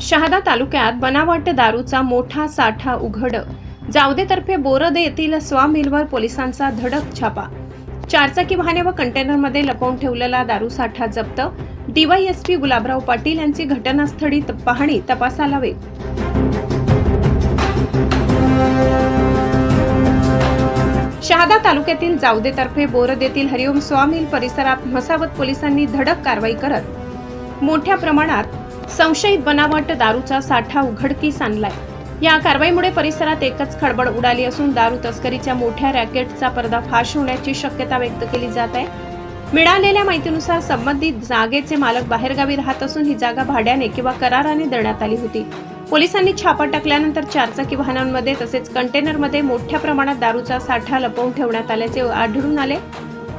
शहादा तालुक्यात बनावट दारूचा मोठा साठा उघड. जावदेतर्फे बोरदे येथील स्वा मिलवर पोलिसांचा धडक छापा. चारचाकी वाहने व कंटेनरमध्ये लपवून ठेवलेला दारू साठा जप्त. डीवायएसपी गुलाबराव पाटील यांची घटनास्थळी पाहणी, तपासाला वेग. शहादा तालुक्यातील जावदेतर्फे बोरद येथील हरिओम स्वा मिल परिसरात मसावत पोलिसांनी धडक कारवाई करत मोठ्या प्रमाणात संशयित बनावट दारूचा साठा उघडकीस आणलाय. या कारवाईमुळे परिसरात एकच खळबळ उडाली असून दारू तस्करीच्या मोठ्या रॅकेटचा पर्दाफाश होण्याची शक्यता व्यक्त केली जात आहे. मिळालेल्या माहितीनुसार संबंधित जागेचे मालक बाहेरगावी राहत असून ही जागा भाड्याने किंवा कराराने देण्यात आली होती. पोलिसांनी छापा टाकल्यानंतर चारचाकी वाहनांमध्ये तसेच कंटेनरमध्ये मोठ्या प्रमाणात दारूचा साठा लपवून ठेवण्यात आल्याचे आढळून आले.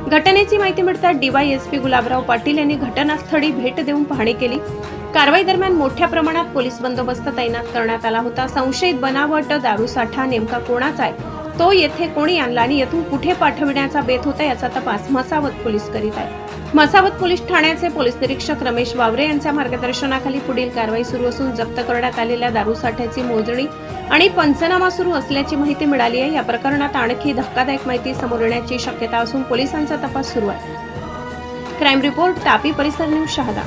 घटनेची माहिती मिळताच डीवायएसपी गुलाबराव पाटील यांनी घटनास्थळी भेट देऊन पाहणी केली. कारवाई दरम्यान मोठ्या प्रमाणात पोलीस बंदोबस्त तैनात करण्यात आला होता. संशयित बनावट दारू साठा नेमका कोणाचा आहे, तो येथे कोणी आणला आणि येथून कुठे पाठविण्याचा बेत होता याचा तपास मसावत पोलीस करीत आहेत. मसावत पोलीस ठाण्याचे पोलीस निरीक्षक रमेश वावरे यांच्या मार्गदर्शनाखाली पुढील कारवाई सुरू असून जप्त करण्यात आलेल्या दारू साठ्याची मोजणी आणि पंचनामा सुरू असल्याची माहिती मिळाली आहे. या प्रकरणात आणखी धक्कादायक माहिती समोर येण्याची शक्यता असून पोलिसांचा तपास सुरू आहे. क्राईम रिपोर्ट तापी परिसर न्यूज शहादा.